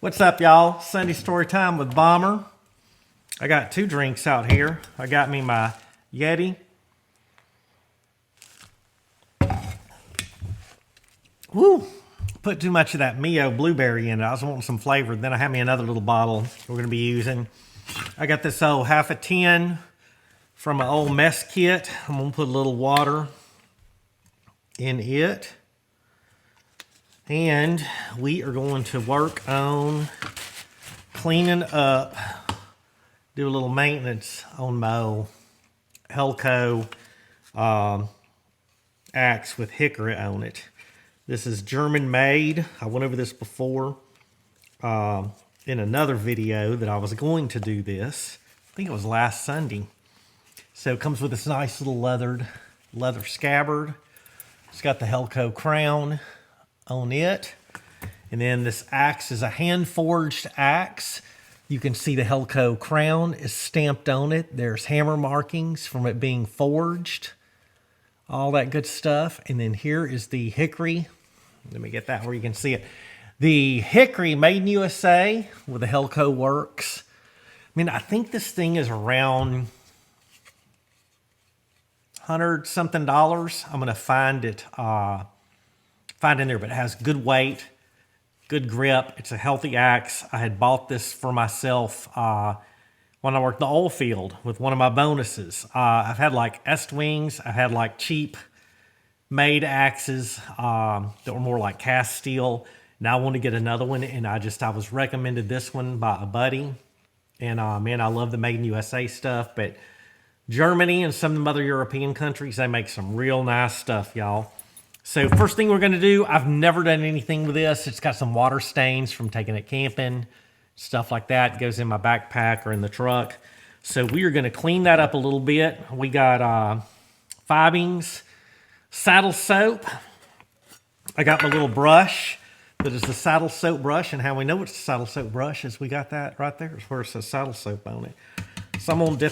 What's up, y'all? Sunday story time with Bomber. I got two drinks out here. I got me my Yeti. Woo! Put too much of that Mio blueberry in it. I was wanting some flavor. Then I had me another little bottle we're going to be using. I got this old half a tin from an old mess kit. I'm going to put a little water in it. And we are going to work on cleaning up, do a little maintenance on my old Helko axe with hickory on it. This is German made. I went over this before in another video that I was going to do this. I think it was last Sunday. So it comes with this nice little leather scabbard. It's got the Helko crown on it. And then this axe is a hand-forged axe. You can see the Helko crown is stamped on it. There's hammer markings from it being forged. All that good stuff. And then here is the hickory. Let me get that where you can see it. The hickory made in USA with the Helko works. I mean, I think this thing is around $100 something. I'm going to find it in there, but it has good weight, good grip. It's a healthy axe. I had bought this for myself when I worked the oil field with one of my bonuses. I've had like Estwings. I've had like cheap made axes that were more like cast steel. Now I want to get another one, and I was recommended this one by a buddy. And man, I love the made in USA stuff, but Germany and some of the other European countries, they make some real nice stuff, y'all. So first thing we're going to do, I've never done anything with this. It's got some water stains from taking it camping, stuff like that. It goes in my backpack or in the truck. So we are going to clean that up a little bit. We got fibbings, saddle soap. I got my little brush that is the saddle soap brush. And how we know it's a saddle soap brush is we got that right there. It's where it says saddle soap on it. So I'm going to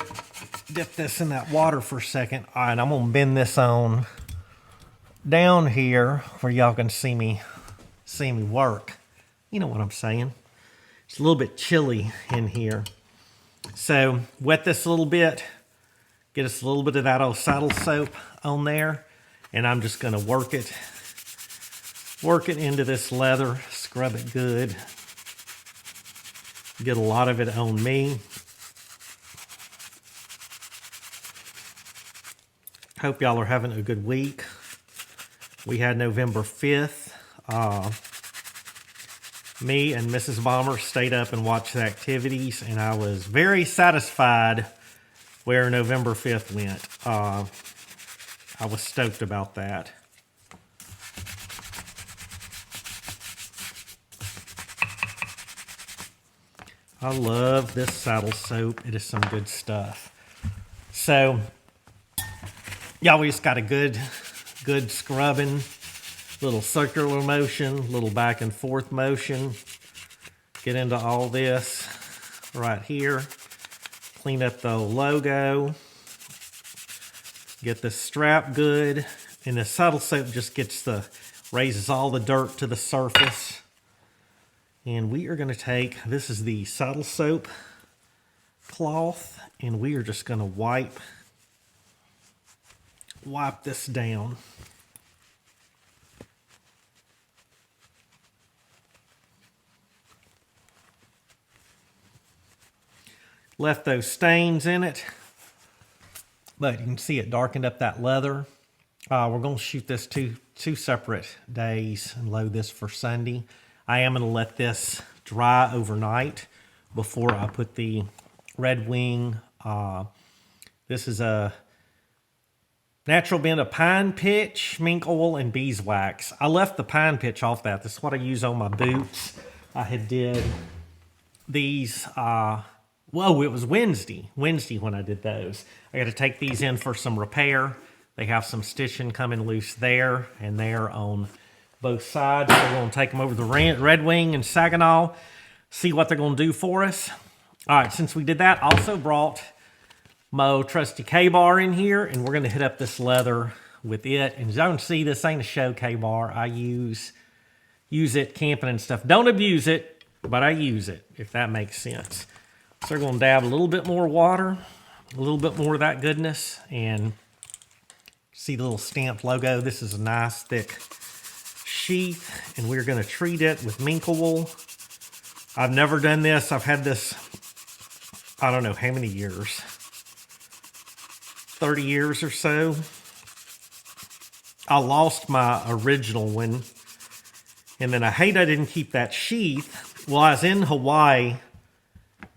dip this in that water for a second. All right, I'm going to bend this on down here where y'all can see me work. You know what I'm saying. It's a little bit chilly in here. So wet this a little bit. Get us a little bit of that old saddle soap on there. And I'm just going to work it into this leather. Scrub it good. Get a lot of it on me. Hope y'all are having a good week. We had November 5th. Me and Mrs. Bomber stayed up and watched the activities, and I was very satisfied where November 5th went. I was stoked about that. I love this saddle soap. It is some good stuff. So, y'all, we just got a good scrubbing, little circular motion, little back and forth motion. Get into all this right here. Clean up the logo. Get the strap good. And the saddle soap just raises all the dirt to the surface. And we are going to take, this is the saddle soap cloth, and we are just going to wipe this down. Left those stains in it, but you can see it darkened up that leather. We're going to shoot this two separate days and load this for Sunday. I am going to let this dry overnight before I put the Red Wing. This is a natural blend of pine pitch, mink oil, and beeswax. I left the pine pitch off that. This is what I use on my boots. I had did these, it was Wednesday when I did those. I got to take these in for some repair. They have some stitching coming loose there and there on both sides. So we're going to take them over to the Red Wing and Saginaw, see what they're going to do for us. All right, since we did that, I also brought my trusty KBAR in here, and we're going to hit up this leather with it. And as y'all can see, this ain't a show KBAR. I use it camping and stuff. Don't abuse it. but I use it, if that makes sense. So we're going to dab a little bit more water, a little bit more of that goodness, and see the little stamped logo. This is a nice thick sheath, and we're going to treat it with minkle wool. I've never done this. I've had this, I don't know how many years, 30 years or so. I lost my original one, and then I hate I didn't keep that sheath. Well, I was in Hawaii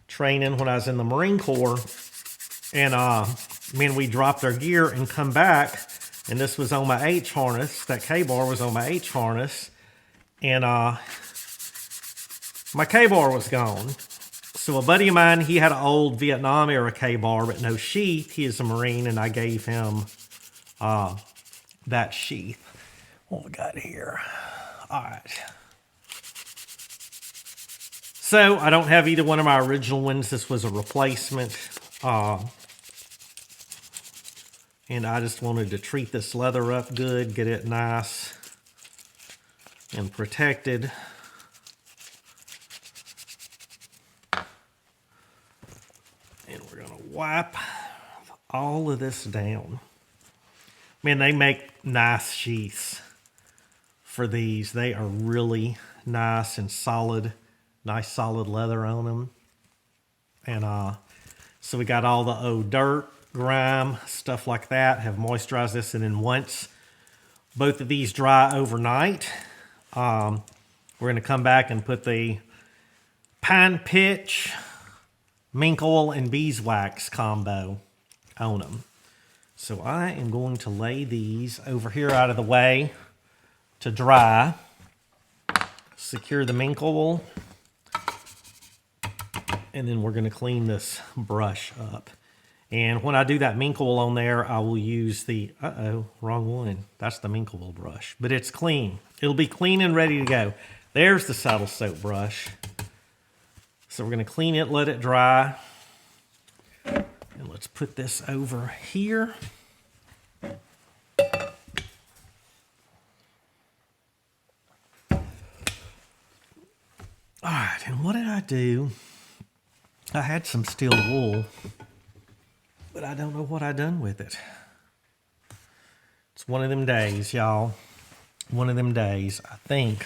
training when I was in the Marine Corps, and man, we dropped our gear and come back, and this was on my H harness. That KBAR was on my H harness, and my KBAR was gone. So a buddy of mine, he had an old Vietnam era KBAR, but no sheath. He is a Marine, and I gave him that sheath. What we got here? All right. So I don't have either one of my original ones. This was a replacement. And I just wanted to treat this leather up good, get it nice and protected. And we're going to wipe all of this down. Man, they make nice sheaths for these. They are really nice and solid. Nice solid leather on them. And so we got all the old dirt, grime, stuff like that. Have moisturized this, and then once both of these dry overnight, we're going to come back and put the pine pitch, mink oil, and beeswax combo on them. So I am going to lay these over here out of the way to dry. Secure the mink oil. And then we're going to clean this brush up. And when I do that mink oil on there, I will use the, wrong one. That's the mink oil brush. But it's clean. It'll be clean and ready to go. There's the saddle soap brush. So we're going to clean it, let it dry. And let's put this over here. All right, and what did I do? I had some steel wool, but I don't know what I done with it. It's one of them days, y'all. One of them days. I think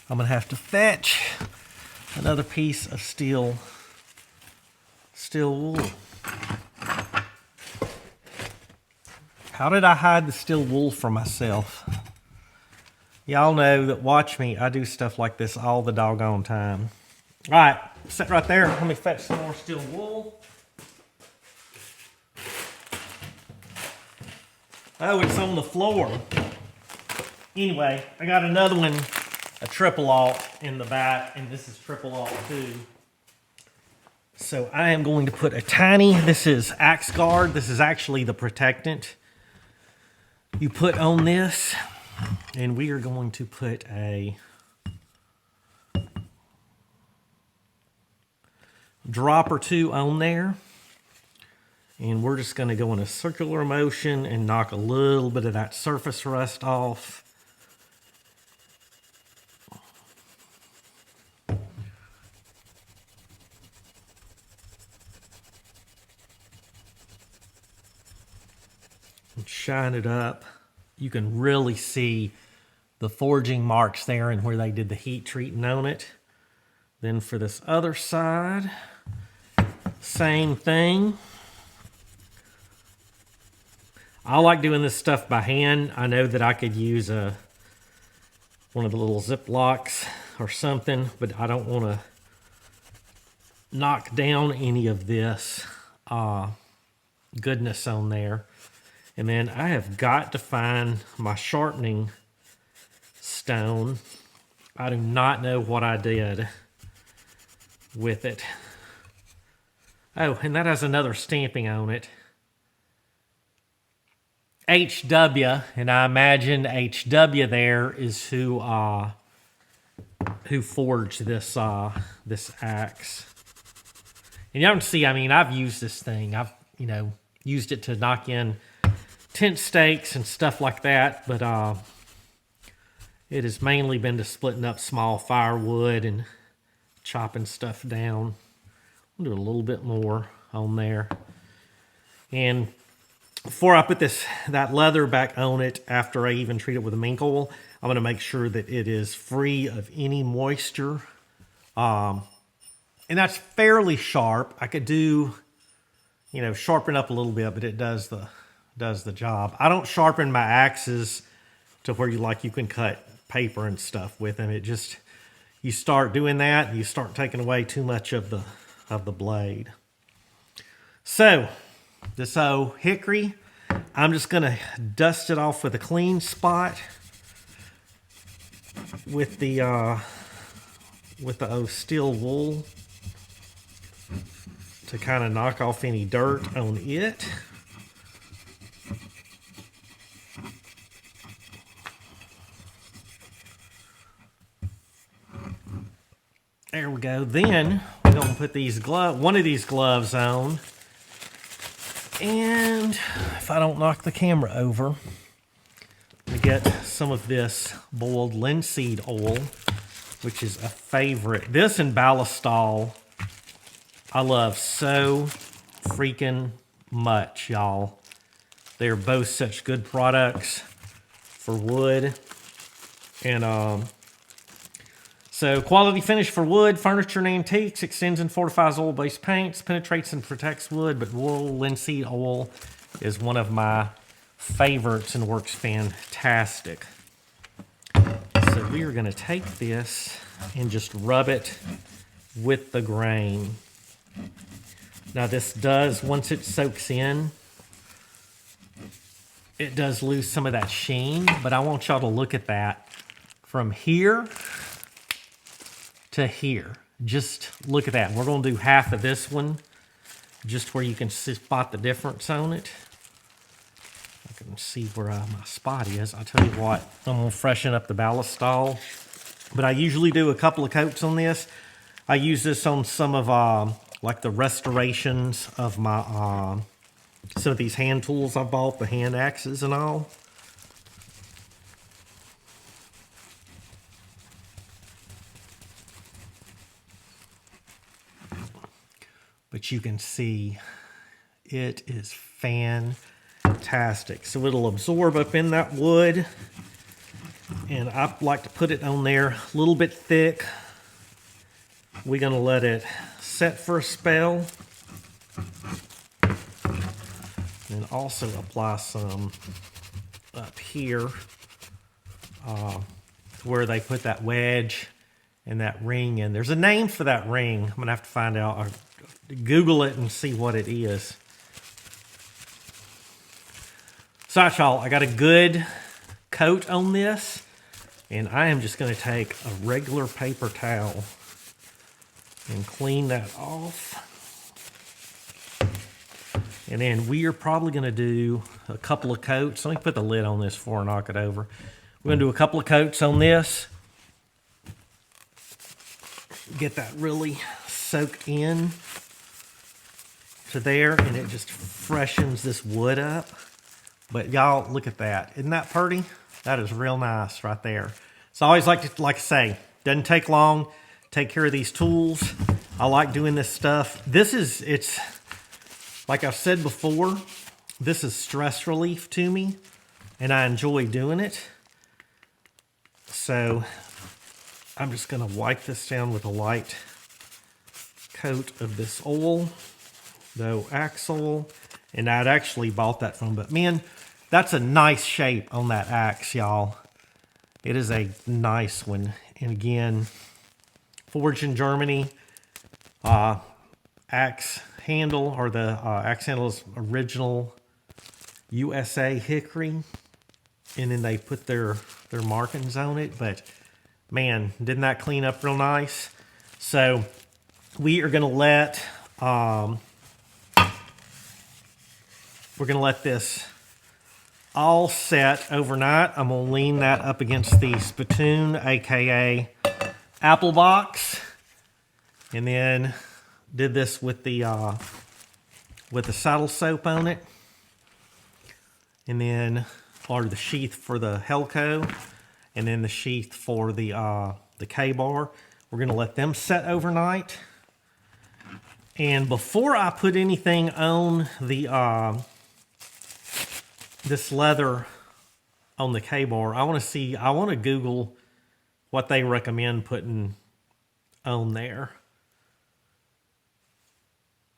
I'm going to have to fetch another piece of steel wool. How did I hide the steel wool from myself? Y'all know that, watch me, I do stuff like this all the doggone time. All right, sit right there. Let me fetch some more steel wool. Oh, it's on the floor. Anyway, I got another one, a triple alt in the back, and this is triple alt too. So I am going to put a tiny, this is Axe Guard. This is actually the protectant you put on this. And we are going to put a drop or two on there. And we're just going to go in a circular motion and knock a little bit of that surface rust off. And shine it up. You can really see the forging marks there and where they did the heat treating on it. Then for this other side, same thing. I like doing this stuff by hand. I know that I could use one of the little Ziplocs or something, but I don't want to knock down any of this goodness on there. And then I have got to find my sharpening stone. I do not know what I did with it. Oh, and that has another stamping on it. HW, and I imagine HW there is who forged this this axe. And y'all can see, I mean, I've used this thing. I've, used it to knock in tent stakes and stuff like that, but it has mainly been to splitting up small firewood and chopping stuff down. I'll do a little bit more on there. And before I put that leather back on it, after I even treat it with a mink oil, I'm going to make sure that it is free of any moisture. And that's fairly sharp. I could do, sharpen up a little bit, but it does the job. I don't sharpen my axes to where you can cut paper and stuff with them. It just, you start doing that, you start taking away too much of the blade. So this old hickory, I'm just gonna dust it off with a clean spot with the old steel wool to kind of knock off any dirt on it. There we go. Then we're going to put one of these gloves on. And if I don't knock the camera over, we get some of this boiled linseed oil, which is a favorite. This and ballistol, I love so freaking much, y'all. They're both such good products for wood. And so quality finish for wood, furniture, and antiques, extends and fortifies oil-based paints, penetrates and protects wood, but royal linseed oil is one of my favorites and works fantastic. So we are going to take this and just rub it with the grain. Now this does, once it soaks in, it does lose some of that sheen, but I want y'all to look at that from here to here. Just look at that. We're going to do half of this one, just where you can spot the difference on it. I can see where my spot is. I'll tell you what, I'm going to freshen up the ballistol, but I usually do a couple of coats on this. I use this on some of the restorations of my some of these hand tools I bought, the hand axes and all. But you can see it is fantastic. So it'll absorb up in that wood. And I like to put it on there a little bit thick. We're going to let it set for a spell. And also apply some up here where they put that wedge and that ring in. There's a name for that ring. I'm going to have to find out. Or Google it and see what it is. So y'all, I got a good coat on this, and I am just going to take a regular paper towel and clean that off. And then we are probably going to do a couple of coats. Let me put the lid on this before I knock it over. We're going to do a couple of coats on this. Get that really soaked in to there, and it just freshens this wood up. But y'all, look at that. Isn't that pretty? That is real nice right there. So I always like to say, doesn't take long. Take care of these tools. I like doing this stuff. It's like I've said before, this is stress relief to me, and I enjoy doing it. So I'm just going to wipe this down with a light coat of this oil, the axe oil, and I'd actually bought that from, but man, that's a nice shape on that axe, y'all. It is a nice one. And again, forged in Germany, axe handle, or the axe handle is original USA hickory, and then they put their markings on it. But man, didn't that clean up real nice? So we are going to let this all set overnight. I'm going to lean that up against the spittoon, aka apple box, and then did this with the saddle soap on it, and then or the sheath for the Helko, and then the sheath for the KBAR. We're going to let them set overnight. And before I put anything on the this leather on the KBAR, I want to Google what they recommend putting on there.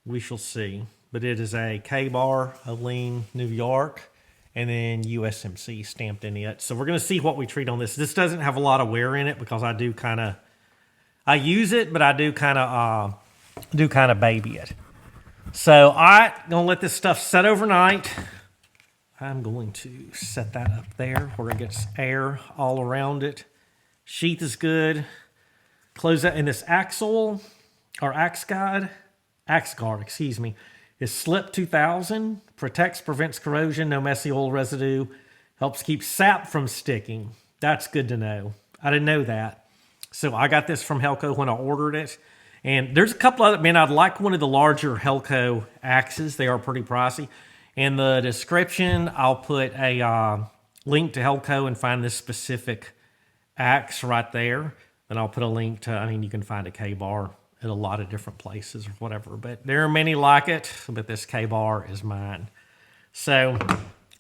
We shall see. But it is a KBAR, Helene, New York, and then USMC stamped in it. So we're going to see what we treat on this. This doesn't have a lot of wear in it because I use it, but I do kind of baby it. So all right, gonna let this stuff set overnight. I'm going to set that up there where it gets air all around it. Sheath is good. Close that in this axle or axe guard, excuse me, is Slip 2000. Protects, prevents corrosion, no messy oil residue. Helps keep sap from sticking. That's good to know. I didn't know that. So I got this from Helko when I ordered it. And there's a couple other, man, I'd like one of the larger Helko axes. They are pretty pricey. In the description, I'll put a link to Helko and find this specific axe right there. Then I'll put a link to, you can find a KBAR at a lot of different places or whatever. But there are many like it, but this KBAR is mine. So,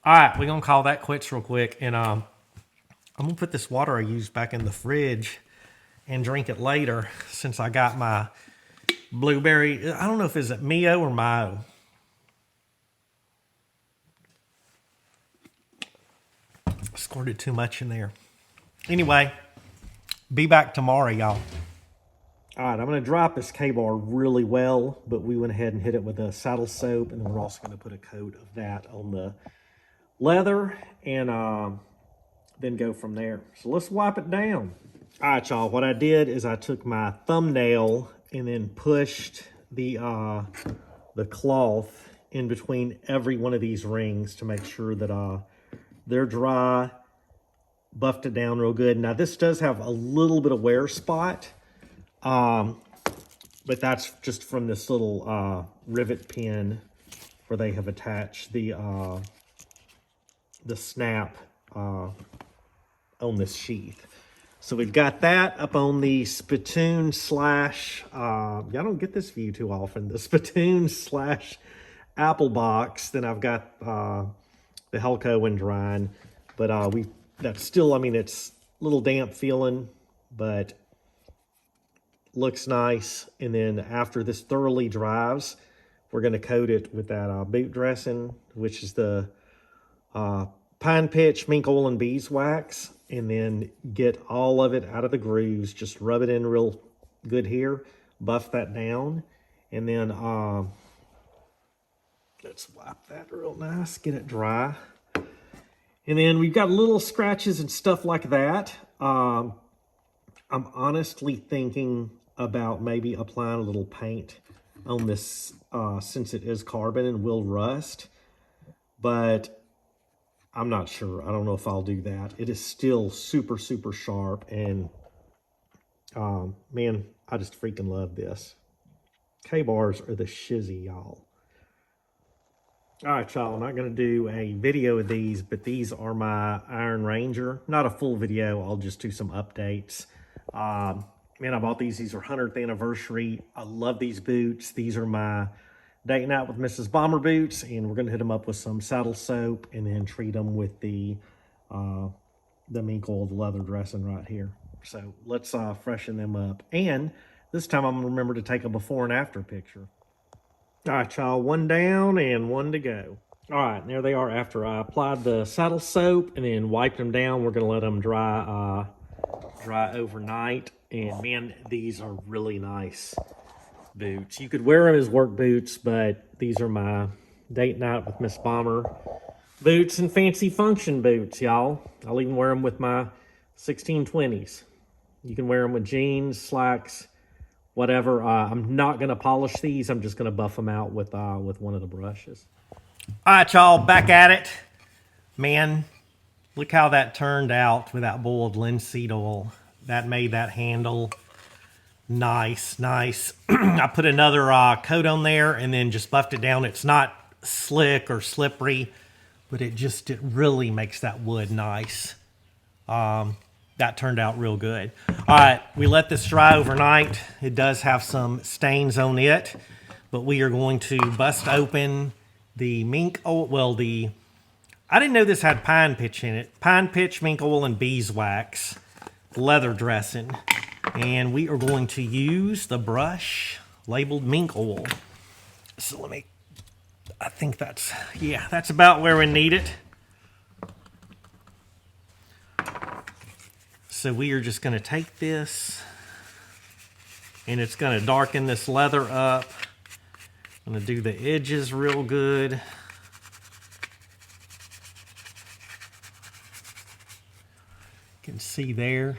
all right, we're going to call that quits real quick. And I'm going to put this water I used back in the fridge and drink it later since I got my blueberry. I don't know if it's Mio or Mio. Squirted too much in there. Anyway, be back tomorrow, y'all. All right, I'm going to drop this KBAR really well, but we went ahead and hit it with a saddle soap, and then we're also going to put a coat of that on the leather and then go from there. So let's wipe it down. All right, y'all, what I did is I took my thumbnail and then pushed the cloth in between every one of these rings to make sure that they're dry, buffed it down real good. Now, this does have a little bit of wear spot, but that's just from this little rivet pin where they have attached the snap on this sheath. So we've got that up on the spittoon slash, y'all don't get this view too often, the spittoon slash apple box. Then I've got the Helko and Rhein, but that's still, it's a little damp feeling, but looks nice. And then after this thoroughly dries, we're going to coat it with that boot dressing, which is the pine pitch, mink oil, and beeswax, and then get all of it out of the grooves. Just rub it in real good here, buff that down, and then let's wipe that real nice, get it dry. And then we've got little scratches and stuff like that. I'm honestly thinking about maybe applying a little paint on this since it is carbon and will rust, but I'm not sure. I don't know if I'll do that. It is still super, super sharp, and man, I just freaking love this. KBARs are the shizzy, y'all. All right, y'all, I'm not going to do a video of these, but these are my Iron Ranger. Not a full video. I'll just do some updates. Man, I bought these. These are 100th anniversary. I love these boots. These are my Date Night with Mrs. Bomber boots, and we're going to hit them up with some saddle soap and then treat them with the mink oil, the leather dressing right here. So let's freshen them up. And this time I'm going to remember to take a before and after picture. All right, y'all, one down and one to go. All right, and there they are after I applied the saddle soap and then wiped them down. We're going to let them dry overnight. And man, these are really nice boots. You could wear them as work boots, but these are my Date Night with Miss Bomber boots and fancy function boots, y'all. I'll even wear them with my 1620s. You can wear them with jeans, slacks, whatever. I'm not going to polish these. I'm just going to buff them out with one of the brushes. All right, y'all, back at it. Man, look how that turned out with that boiled linseed oil. That made that handle nice. I put another coat on there and then just buffed it down. It's not slick or slippery, but it really makes that wood nice. That that turned out real good. All right, we let this dry overnight. It does have some stains on it, but we are going to bust open the mink oil. Well, I didn't know this had pine pitch in it. Pine pitch, mink oil, and beeswax leather dressing. And we are going to use the brush labeled mink oil. So I think that's about where we need it. So we are just going to take this, and it's going to darken this leather up. I'm going to do the edges real good. You can see there.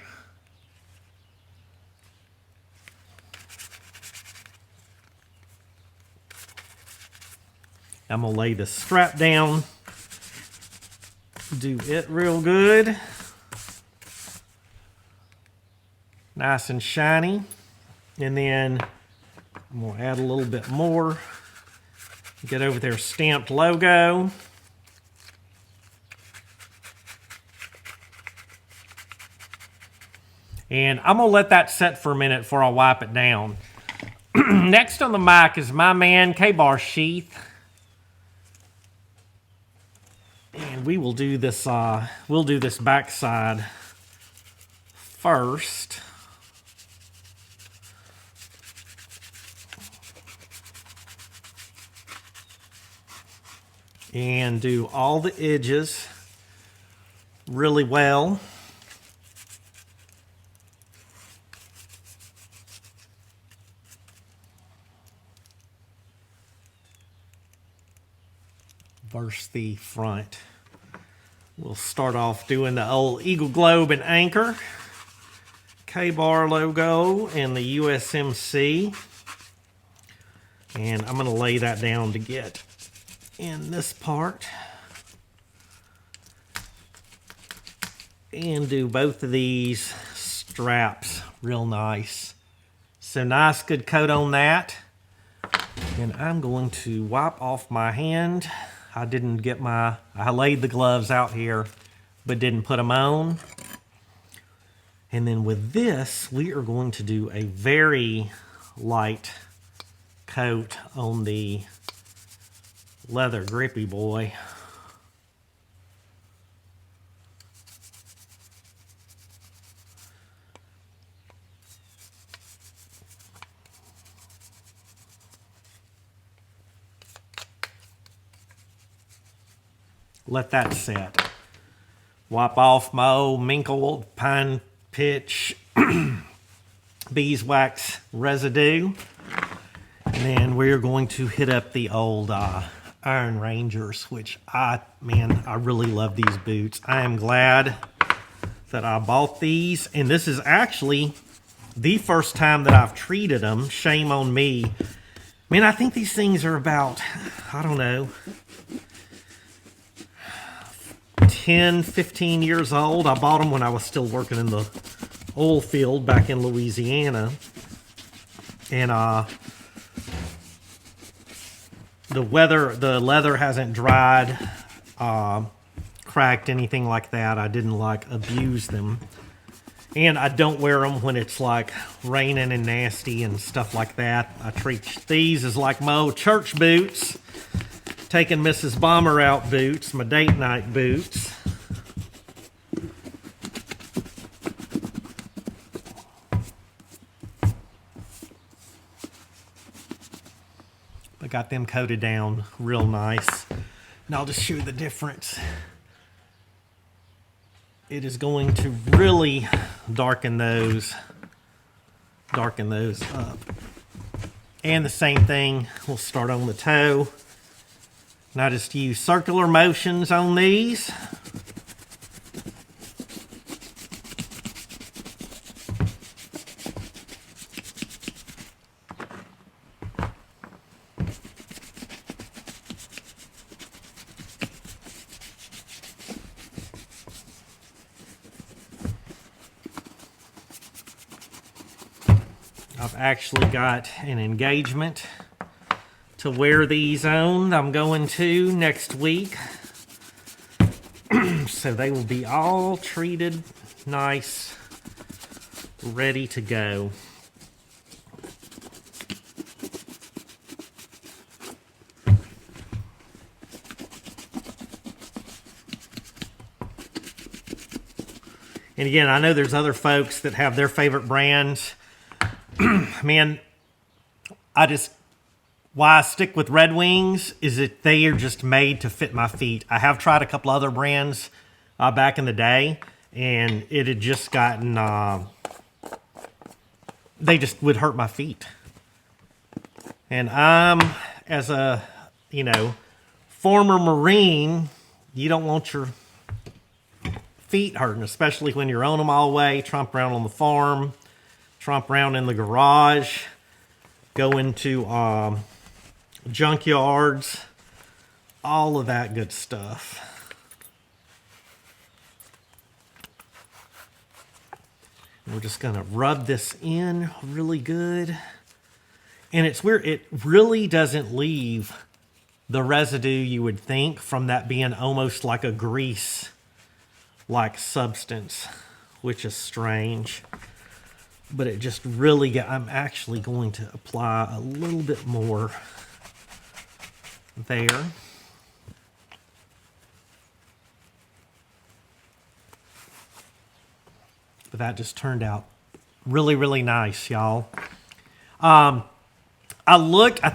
I'm going to lay the strap down, do it real good. Nice and shiny. And then I'm going to add a little bit more. Get over their stamped logo. And I'm going to let that set for a minute before I wipe it down. Next on the mic is my man KBAR sheath. And we will do this, we'll do this backside first. And do all the edges really well. Versus the front. We'll start off doing the old Eagle Globe and Anchor, KBAR logo, and the USMC. And I'm going to lay that down to get in this part. And do both of these straps real nice. So nice, good coat on that. And I'm going to wipe off my hand. I laid the gloves out here, but didn't put them on. And then with this, we are going to do a very light coat on the leather grippy boy. Let that set. Wipe off my old mink oil, pine pitch, beeswax residue. And then we're going to hit up the old Iron Rangers, which I really love these boots. I am glad that I bought these. And this is actually the first time that I've treated them. Shame on me. Man, I think these things are about, I don't know, 10, 15 years old. I bought them when I was still working in the oil field back in Louisiana. And the leather hasn't dried, cracked, anything like that. I didn't abuse them. And I don't wear them when it's like raining and nasty and stuff like that. I treat these as like my old church boots. Taking Mrs. Bomber out boots, my date night boots. I got them coated down real nice. And I'll just show you the difference. It is going to really darken those up. And the same thing, we'll start on the toe. And I just use circular motions on these. I've actually got an engagement to wear these on. I'm going to next week. so they will be all treated nice, ready to go. And again, I know there's other folks that have their favorite brands. Man, why I stick with Red Wings is that they are just made to fit my feet. I have tried a couple other brands back in the day, and it had just gotten, they just would hurt my feet. And I'm, as a, former Marine, you don't want your feet hurting, especially when you're on them all the way, tromp around on the farm, tromp around in the garage, go into junkyards, all of that good stuff. We're just gonna rub this in really good. And it's weird, it really doesn't leave the residue you would think from that being almost like a grease like substance, which is strange, but it just really I'm actually going to apply a little bit more there. But that just turned out really, really nice, y'all. I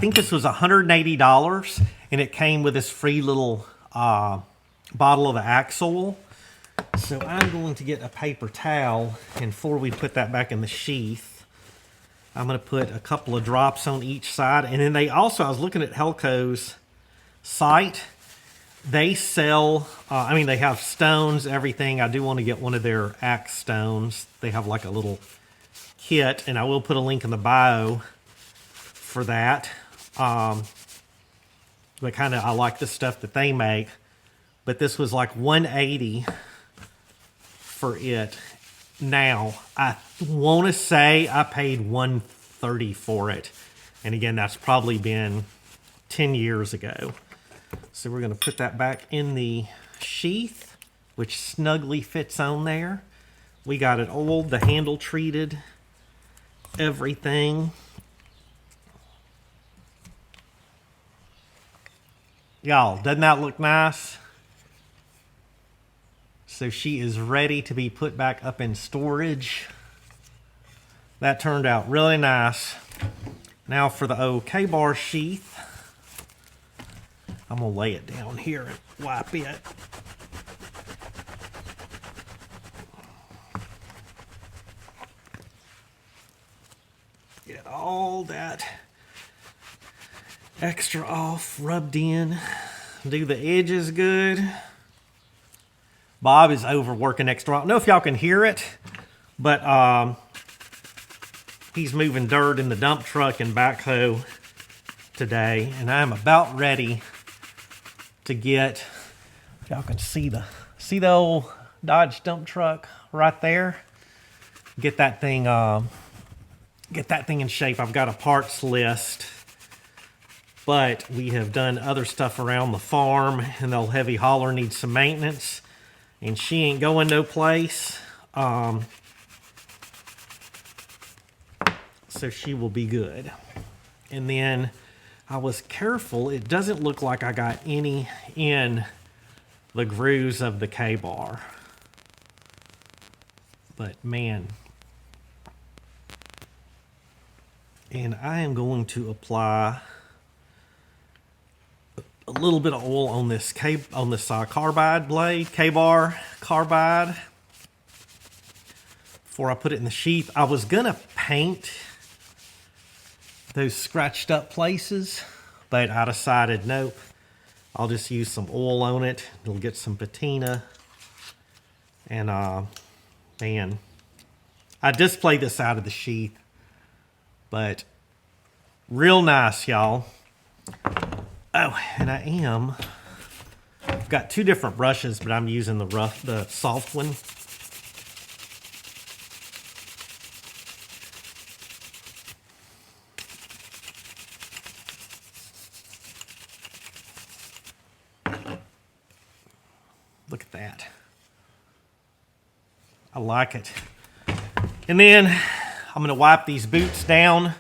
think this was $180, and it came with this free little bottle of the Axe oil. So I'm going to get a paper towel, and before we put that back in the sheath, I'm going to put a couple of drops on each side. And then they also, I was looking at Helko's site, they sell, they have stones, everything. I do want to get one of their Axe stones. They have like a little kit, and I will put a link in the bio for that. But I like the stuff that they make. But this was like $180 for it. Now, I want to say I paid $130 for it. And again, that's probably been 10 years ago. So we're going to put that back in the sheath, which snugly fits on there. We got it oiled, the handle treated, everything. Y'all, doesn't that look nice? So she is ready to be put back up in storage. That turned out really nice. Now for the old KBAR sheath. I'm going to lay it down here and wipe it. Get all that extra off, rubbed in. Do the edges good. Bob is overworking extra. I don't know if y'all can hear it, but he's moving dirt in the dump truck and backhoe today, and I'm about ready to get, if y'all can see the old Dodge dump truck right there. Get that thing in shape. I've got a parts list, but we have done other stuff around the farm, and the old heavy hauler needs some maintenance. And she ain't going no place. So she will be good. And then I was careful. It doesn't look like I got any in the grooves of the KBAR. But man. And I am going to apply a little bit of oil on this carbide blade, KBAR carbide, before I put it in the sheath. I was gonna paint those scratched up places, but I decided nope. I'll just use some oil on it. It'll get some patina. And man, I displayed this out of the sheath, but real nice, y'all. Oh, and I've got two different brushes, but I'm using the soft one. Look at that. I like it. And then I'm gonna wipe these boots down.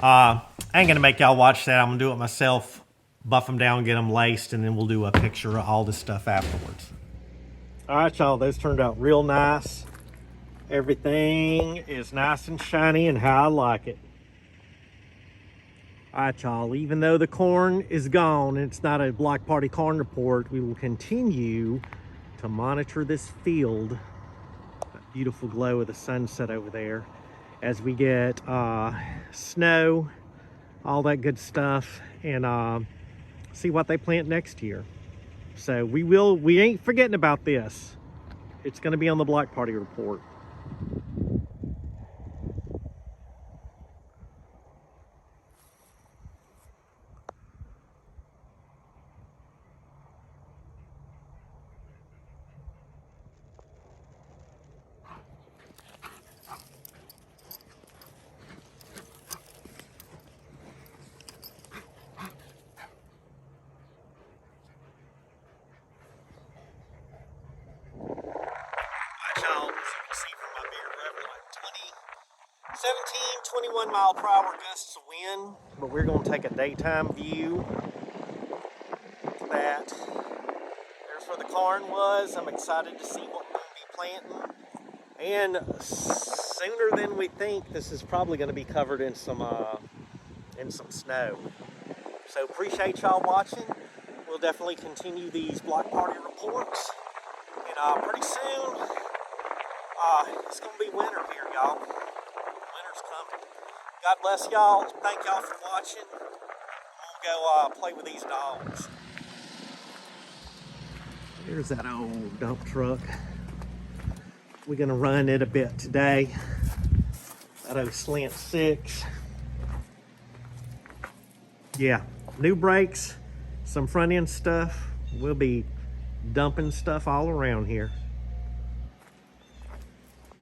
I ain't gonna make y'all watch that. I'm gonna do it myself, buff them down, get them laced, and then we'll do a picture of all this stuff afterwards. All right, y'all, those turned out real nice. Everything is nice and shiny and how I like it. All right, y'all, even though the corn is gone and it's not a Block Party Corn Report, we will continue to monitor this field. That beautiful glow of the sunset over there as we get snow, all that good stuff, and see what they plant next year. So we ain't forgetting about this. It's gonna be on the Block Party Report. Y'all, as you can see from my beard, we're having like 17, 21 mile per hour gusts of wind, but we're going to take a daytime view. That there's where the corn was. I'm excited to see what we're going to be planting, and sooner than we think, this is probably going to be covered in some snow. So appreciate y'all watching. We'll definitely continue these Block Party reports, and pretty soon it's going to be winter here, y'all. Winter's coming. God bless y'all. Thank y'all for watching. We'll go play with these dogs. Here's that old dump truck. We're going to run it a bit today. That old Slant 6. Yeah, new brakes, some front end stuff. We'll be dumping stuff all around here.